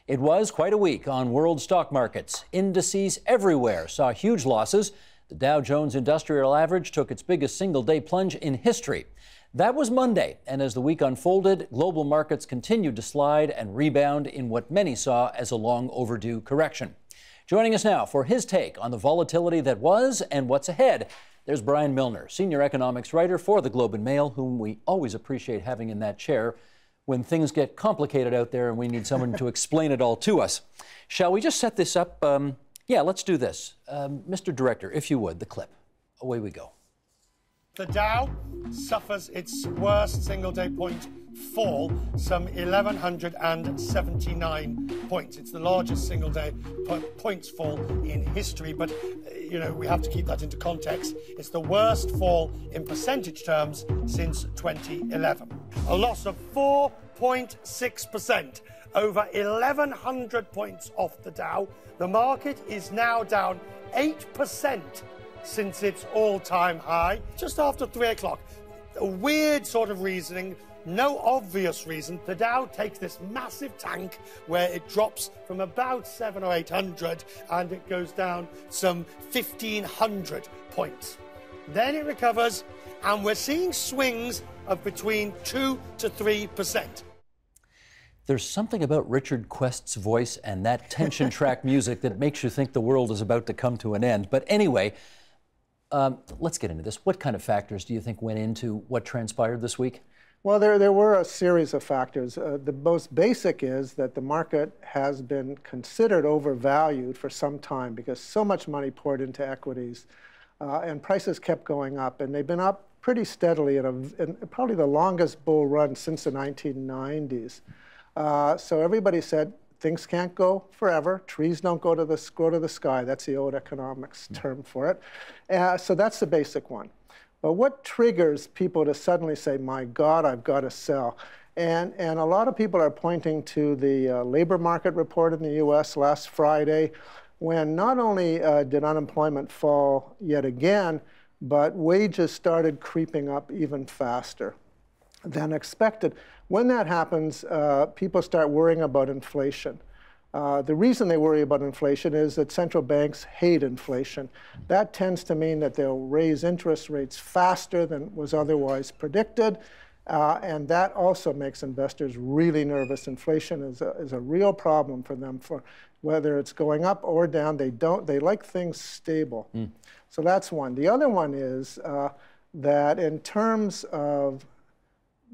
It was quite a week on world stock markets. Indices everywhere saw huge losses. The Dow Jones Industrial Average took its biggest single-day plunge in history. That was Monday, and as the week unfolded, global markets continued to slide and rebound in what many saw as a long overdue correction. Joining us now for his take on the volatility that was and what's ahead, there's Brian Milner, senior economics writer for the Globe and Mail, whom we always appreciate having in that chair when things get complicated out there and we need someone to explain it all to us. Shall we just set this up? Yeah, let's do this. Mr. Director, if you would, the clip. Away we go. The Dow suffers its worst single-day point fall, some 1,179 points. It's the largest single-day points fall in history, but, you know, we have to keep that into context. It's the worst fall in percentage terms since 2011. A loss of 4.6%, over 1,100 points off the Dow. The market is now down 8% since its all-time high, just after 3 o'clock. A weird sort of reasoning, no obvious reason. The Dow takes this massive tank where it drops from about 700 or 800 and it goes down some 1,500 points. Then it recovers and we're seeing swings of between 2 to 3%. There's something about Richard Quest's voice and that tension track music that makes you think the world is about to come to an end. But anyway, let's get into this. What kind of factors do you think went into what transpired this week? Well, there were a series of factors. The most basic is that the market has been considered overvalued for some time because so much money poured into equities and prices kept going up, and they've been up pretty steadily in probably the longest bull run since the 1990s. So everybody said, things can't go forever. Trees don't grow to the sky. That's the old economics term for it. So that's the basic one. But what triggers people to suddenly say, my God, I've got to sell? And a lot of people are pointing to the labor market report in the US last Friday, when not only did unemployment fall yet again, but wages started creeping up even faster than expected. When that happens, people start worrying about inflation. The reason they worry about inflation is that central banks hate inflation. That tends to mean that they'll raise interest rates faster than was otherwise predicted, and that also makes investors really nervous. Inflation is a real problem for them, for whether it's going up or down. They like things stable. So that's one. The other one is that in terms of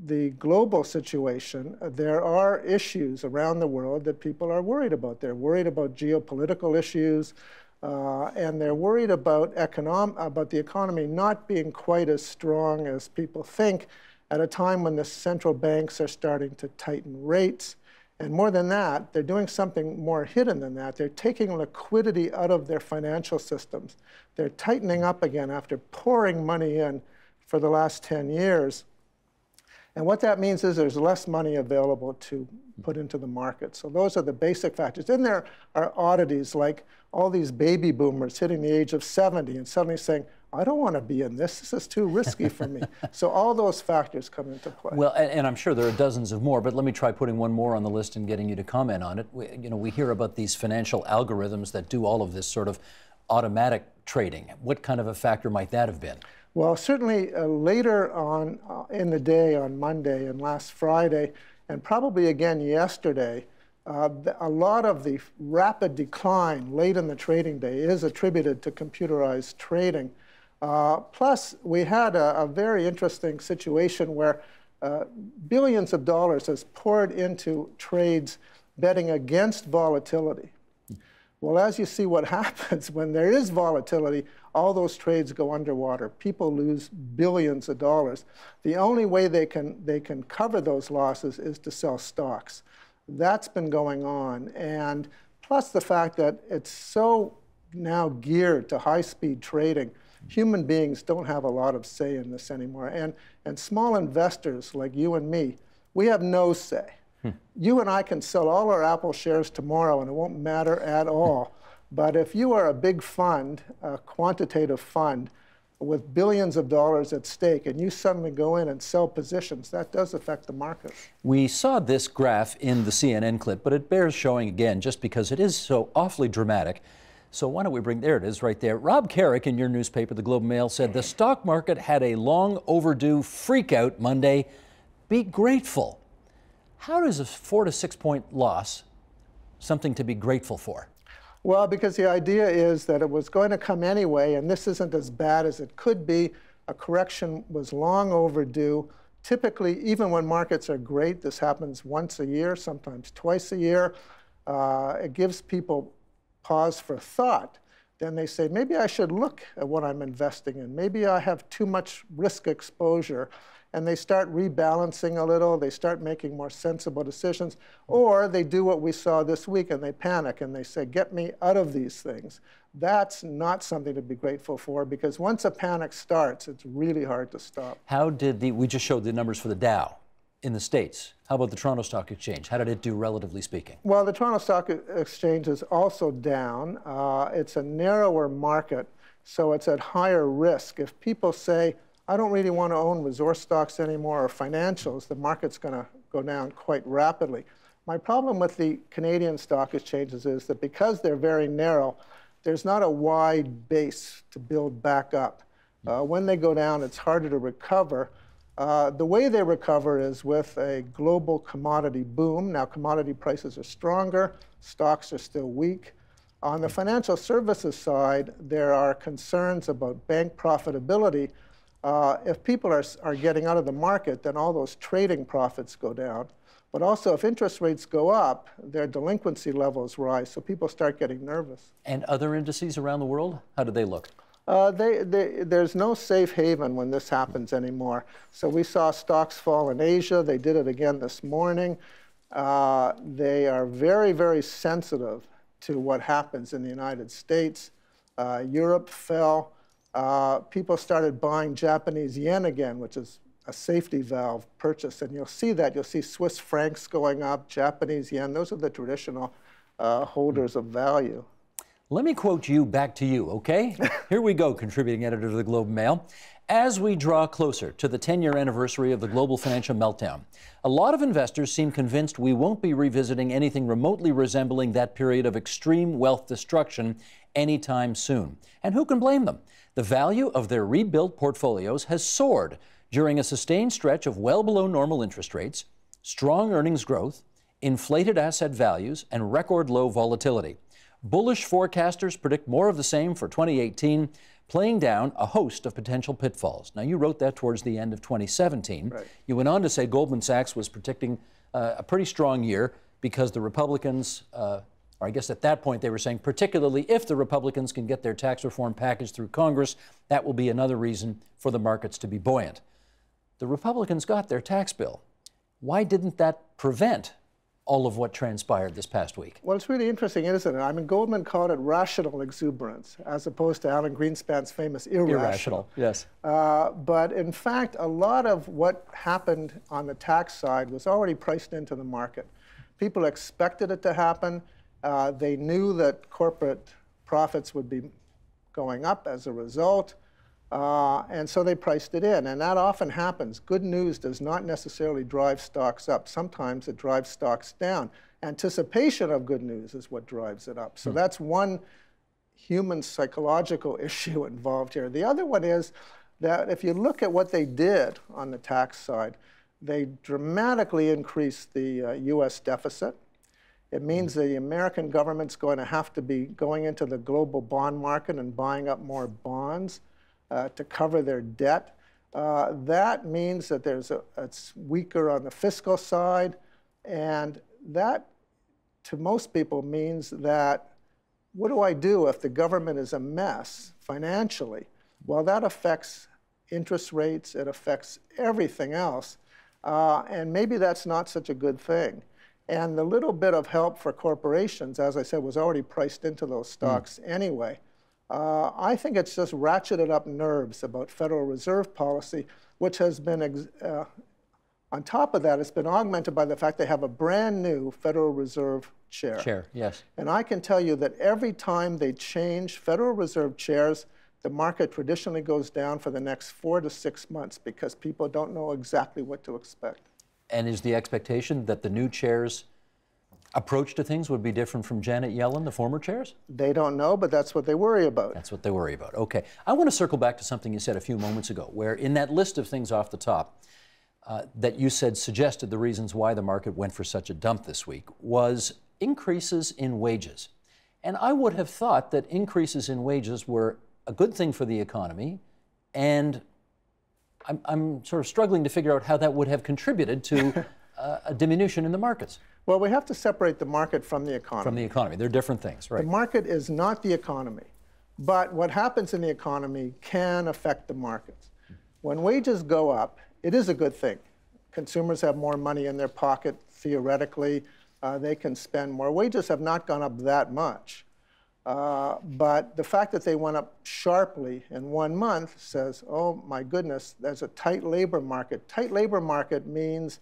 the global situation, there are issues around the world that people are worried about. They're worried about geopolitical issues, and they're worried about the economy not being quite as strong as people think at a time when the central banks are starting to tighten rates. And more than that, they're doing something more hidden than that. They're taking liquidity out of their financial systems. They're tightening up again after pouring money in for the last 10 years. And what that means is there's less money available to put into the market. So those are the basic factors. Then there are oddities like all these baby boomers hitting the age of 70 and suddenly saying, I don't want to be in this. This is too risky for me. So all those factors come into play. Well, and I'm sure there are dozens of more, but let me try putting one more on the list and getting you to comment on it. We hear about these financial algorithms that do all of this sort of automatic trading. What kind of a factor might that have been? Well, certainly later on in the day, on Monday and last Friday, and probably again yesterday, a lot of the rapid decline late in the trading day is attributed to computerized trading. Plus, we had a very interesting situation where billions of dollars has poured into trades betting against volatility. Well, as you see what happens when there is volatility, all those trades go underwater. People lose billions of dollars. The only way they can cover those losses is to sell stocks. That's been going on. And plus the fact that it's so now geared to high-speed trading, human beings don't have a lot of say in this anymore. And small investors like you and me, we have no say. You and I can sell all our Apple shares tomorrow and it won't matter at all. But if you are a big fund, a quantitative fund, with billions of dollars at stake, and you suddenly go in and sell positions, that does affect the market. We saw this graph in the CNN clip, but it bears showing again just because it is so awfully dramatic. So why don't we bring, there it is right there. Rob Carrick in your newspaper, the Globe and Mail, said the stock market had a long overdue freakout Monday. Be grateful. How does a 4 to 6 point loss something to be grateful for? Well, because the idea is that it was going to come anyway, and this isn't as bad as it could be. A correction was long overdue. Typically, even when markets are great, this happens once a year, sometimes twice a year. It gives people pause for thought. Then they say, maybe I should look at what I'm investing in. Maybe I have too much risk exposure. And they start rebalancing a little, they start making more sensible decisions, or they do what we saw this week and they panic and they say, get me out of these things. That's not something to be grateful for, because once a panic starts, it's really hard to stop. How did we just showed the numbers for the Dow in the States. How about the Toronto Stock Exchange? How did it do, relatively speaking? Well, the Toronto Stock Exchange is also down. It's a narrower market, so it's at higher risk. If people say, I don't really want to own resource stocks anymore or financials, the market's going to go down quite rapidly. My problem with the Canadian stock exchanges is that because they're very narrow, there's not a wide base to build back up. When they go down, it's harder to recover. The way they recover is with a global commodity boom. Now, commodity prices are stronger, stocks are still weak. On the financial services side, there are concerns about bank profitability. If people are getting out of the market, then all those trading profits go down. But also, if interest rates go up, their delinquency levels rise, so people start getting nervous. And other indices around the world, how do they look? There's no safe haven when this happens anymore. So we saw stocks fall in Asia. They did it again this morning. They are very, very sensitive to what happens in the United States. Europe fell. People started buying Japanese yen again, which is a safety valve purchase. And you'll see that. You'll see Swiss francs going up, Japanese yen. Those are the traditional holders of value. Let me quote you back to you, okay? Here we go, contributing editor to the Globe and Mail. As we draw closer to the 10-year anniversary of the global financial meltdown, a lot of investors seem convinced we won't be revisiting anything remotely resembling that period of extreme wealth destruction anytime soon. And who can blame them? The value of their rebuilt portfolios has soared during a sustained stretch of well below normal interest rates, strong earnings growth, inflated asset values, and record low volatility. Bullish forecasters predict more of the same for 2018, playing down a host of potential pitfalls. Now, you wrote that towards the end of 2017. Right. You went on to say Goldman Sachs was predicting a pretty strong year because the Republicans, or I guess at that point they were saying, particularly if the Republicans can get their tax reform package through Congress, that will be another reason for the markets to be buoyant. The Republicans got their tax bill. Why didn't that prevent all of what transpired this past week? Well, it's really interesting, isn't it? I mean, Goldman called it rational exuberance, as opposed to Alan Greenspan's famous irrational. Yes. But in fact, a lot of what happened on the tax side was already priced into the market. People expected it to happen. They knew that corporate profits would be going up as a result. And so they priced it in, and that often happens. Good news does not necessarily drive stocks up. Sometimes it drives stocks down. Anticipation of good news is what drives it up. So that's one human psychological issue involved here. The other one is that if you look at what they did on the tax side, they dramatically increased the U.S. deficit. It means the American government's going to have to be going into the global bond market and buying up more bonds to cover their debt. That means that it's weaker on the fiscal side, and that, to most people, means that what do I do if the government is a mess financially? Well, that affects interest rates, it affects everything else, and maybe that's not such a good thing. And the little bit of help for corporations, as I said, was already priced into those stocks anyway. I think it's just ratcheted up nerves about Federal Reserve policy, which has been, on top of that, it's been augmented by the fact they have a brand new Federal Reserve chair. Chair, yes. And I can tell you that every time they change Federal Reserve chairs, the market traditionally goes down for the next 4 to 6 months because people don't know exactly what to expect. And is the expectation that the new chair's approach to things would be different from Janet Yellen, the former chairs? They don't know, but that's what they worry about. That's what they worry about. Okay. I want to circle back to something you said a few moments ago, where in that list of things off the top that you said suggested the reasons why the market went for such a dump this week was increases in wages. And I would have thought that increases in wages were a good thing for the economy, and I'm sort of struggling to figure out how that would have contributed to a diminution in the markets. Well, we have to separate the market from the economy. From the economy. They're different things, right? The market is not the economy, but what happens in the economy can affect the markets. When wages go up, it is a good thing. Consumers have more money in their pocket, theoretically. They can spend more. Wages have not gone up that much. But the fact that they went up sharply in 1 month says, oh my goodness, there's a tight labor market. Tight labor market means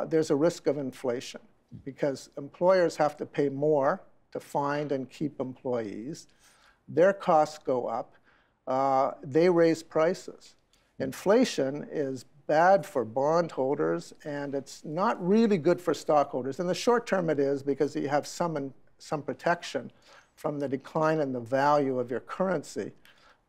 there's a risk of inflation because employers have to pay more to find and keep employees. Their costs go up. They raise prices. Inflation is bad for bondholders, and it's not really good for stockholders. In the short term it is because you have some protection from the decline in the value of your currency,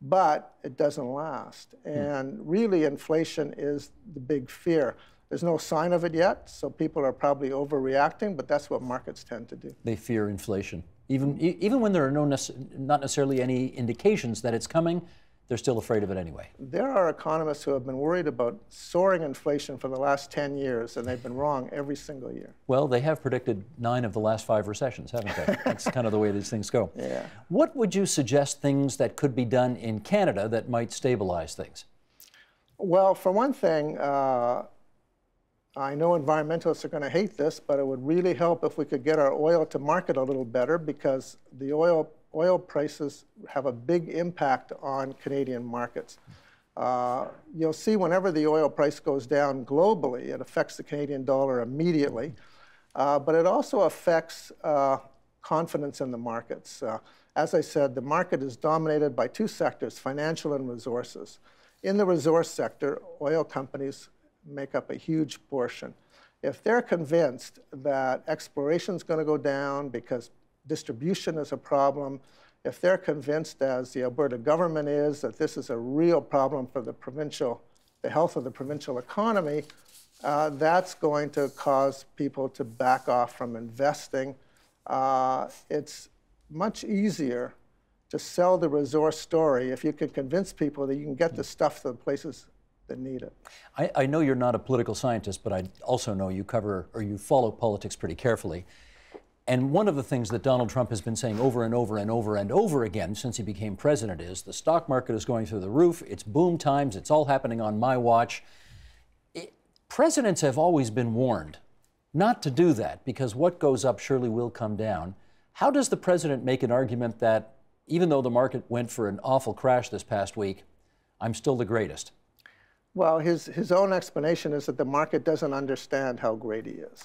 but it doesn't last. And really inflation is the big fear. There's no sign of it yet, so people are probably overreacting, but that's what markets tend to do. They fear inflation. Even when there are not necessarily any indications that it's coming, they're still afraid of it anyway. There are economists who have been worried about soaring inflation for the last 10 years, and they've been wrong every single year. Well, they have predicted 9 of the last 5 recessions, haven't they? That's kind of the way these things go. Yeah. What would you suggest things that could be done in Canada that might stabilize things? Well, for one thing, I know environmentalists are going to hate this, but it would really help if we could get our oil to market a little better because the oil prices have a big impact on Canadian markets. You'll see whenever the oil price goes down globally, it affects the Canadian dollar immediately, but it also affects confidence in the markets. As I said, the market is dominated by 2 sectors, financial and resources. In the resource sector, oil companies make up a huge portion. If they're convinced that exploration is going to go down because distribution is a problem, if they're convinced, as the Alberta government is, that this is a real problem for the health of the provincial economy, that's going to cause people to back off from investing. It's much easier to sell the resource story if you can convince people that you can get the stuff to the places that need it. I know you're not a political scientist, but I also know you follow politics pretty carefully. And one of the things that Donald Trump has been saying over and over and over and over again since he became president is the stock market is going through the roof, it's boom times, it's all happening on my watch. Presidents have always been warned not to do that because what goes up surely will come down. How does the president make an argument that even though the market went for an awful crash this past week, I'm still the greatest? Well, his own explanation is that the market doesn't understand how great he is.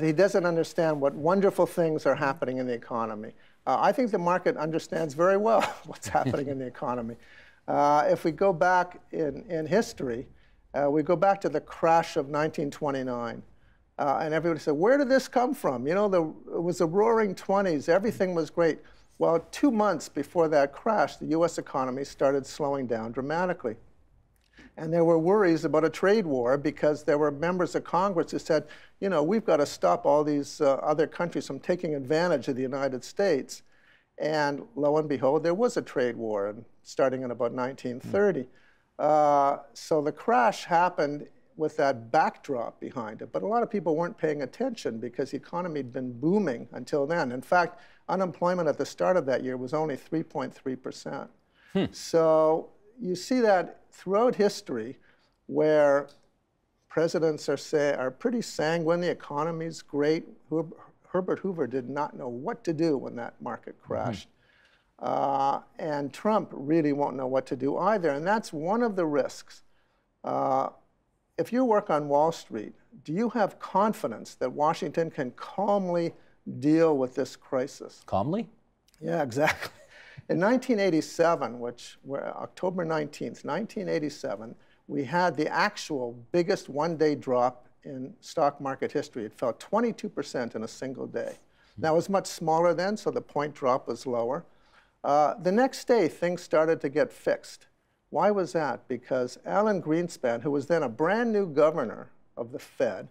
He doesn't understand what wonderful things are happening in the economy. I think the market understands very well what's happening in the economy. If we go back in history, we go back to the crash of 1929. And everybody said, where did this come from? You know, it was the roaring 20s. Everything was great. Well, 2 months before that crash, the U.S. economy started slowing down dramatically. And there were worries about a trade war because there were members of Congress who said, you know, we've got to stop all these other countries from taking advantage of the United States. And lo and behold, there was a trade war starting in about 1930. So the crash happened with that backdrop behind it. But a lot of people weren't paying attention because the economy had been booming until then. In fact, unemployment at the start of that year was only 3.3%. So you see that throughout history where presidents are pretty sanguine, the economy's great. Herbert Hoover did not know what to do when that market crashed. And Trump really won't know what to do either. And that's one of the risks. If you work on Wall Street, do you have confidence that Washington can calmly deal with this crisis? Calmly? Yeah, exactly. In 1987, which were October 19th, 1987, we had the actual biggest one-day drop in stock market history. It fell 22% in a single day. Now, it was much smaller then, so the point drop was lower. The next day, things started to get fixed. Why was that? Because Alan Greenspan, who was then a brand new governor of the Fed,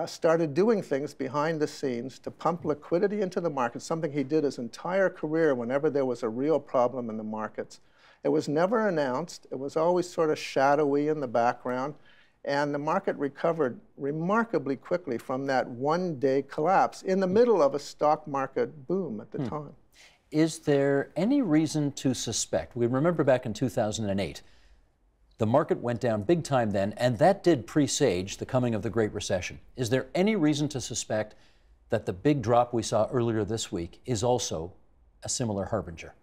started doing things behind the scenes to pump liquidity into the market, something he did his entire career whenever there was a real problem in the markets. It was never announced. It was always sort of shadowy in the background. And the market recovered remarkably quickly from that one-day collapse in the middle of a stock market boom at the time. Is there any reason to suspect? We remember back in 2008, the market went down big time then, and that did presage the coming of the Great Recession. Is there any reason to suspect that the big drop we saw earlier this week is also a similar harbinger?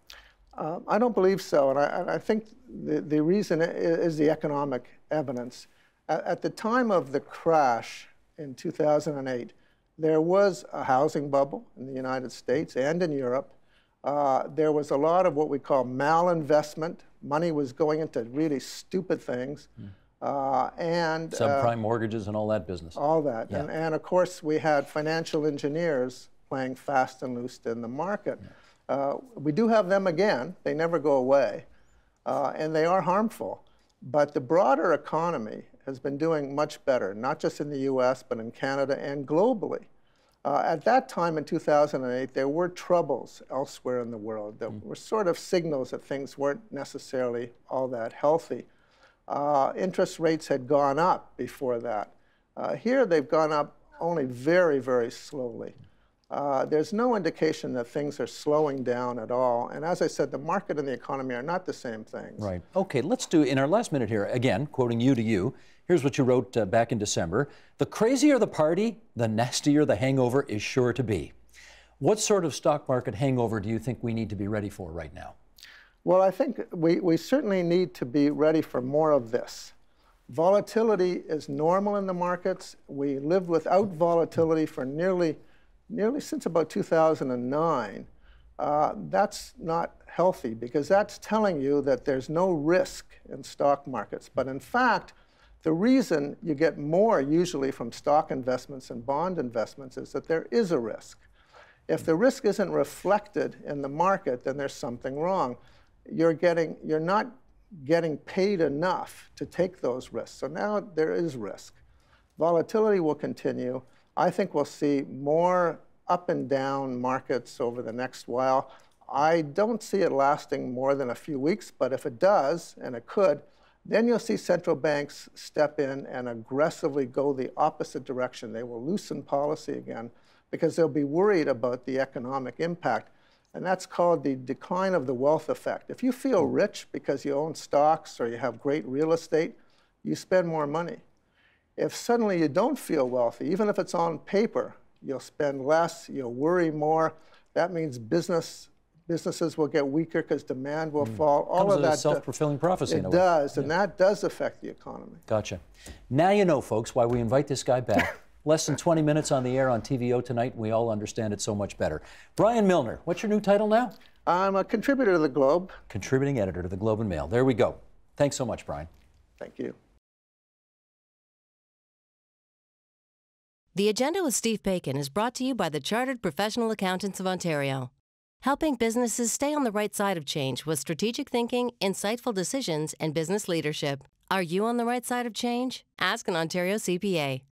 I don't believe so, and I think the reason is the economic evidence. At the time of the crash in 2008, there was a housing bubble in the United States and in Europe. There was a lot of what we call malinvestment. Money was going into really stupid things. And subprime mortgages and all that business. All that. Yeah. And of course, we had financial engineers playing fast and loose in the market. We do have them again. They never go away. And they are harmful. But the broader economy has been doing much better, not just in the US, but in Canada and globally. At that time in 2008, there were troubles elsewhere in the world. There were sort of signals that things weren't necessarily all that healthy. Interest rates had gone up before that. Here, they've gone up only very, very slowly. There's no indication that things are slowing down at all. And as I said, the market and the economy are not the same things. Right. Okay, let's do, in our last minute here, again, quoting you to you, here's what you wrote back in December. The crazier the party, the nastier the hangover is sure to be. What sort of stock market hangover do you think we need to be ready for right now? Well, I think we certainly need to be ready for more of this. Volatility is normal in the markets. We lived without volatility for nearly since about 2009. That's not healthy because that's telling you that there's no risk in stock markets. But in fact, the reason you get more usually from stock investments and bond investments is that there is a risk. If the risk isn't reflected in the market, then there's something wrong. You're not getting paid enough to take those risks. So now there is risk. Volatility will continue. I think we'll see more up and down markets over the next while. I don't see it lasting more than a few weeks, but if it does, and it could, then you'll see central banks step in and aggressively go the opposite direction. They will loosen policy again because they'll be worried about the economic impact. And that's called the decline of the wealth effect. If you feel rich because you own stocks or you have great real estate, you spend more money. If suddenly you don't feel wealthy, even if it's on paper, you'll spend less, you'll worry more. That means businesses will get weaker because demand will fall. All of that. Self-fulfilling prophecy. It does, and that does affect the economy. Gotcha. Now you know, folks, why we invite this guy back. Less than 20 minutes on the air on TVO tonight, and we all understand it so much better. Brian Milner, what's your new title now? I'm a contributor to the Globe. Contributing editor to the Globe and Mail. There we go. Thanks so much, Brian. Thank you. The Agenda with Steve Bacon is brought to you by the Chartered Professional Accountants of Ontario, helping businesses stay on the right side of change with strategic thinking, insightful decisions, and business leadership. Are you on the right side of change? Ask an Ontario CPA.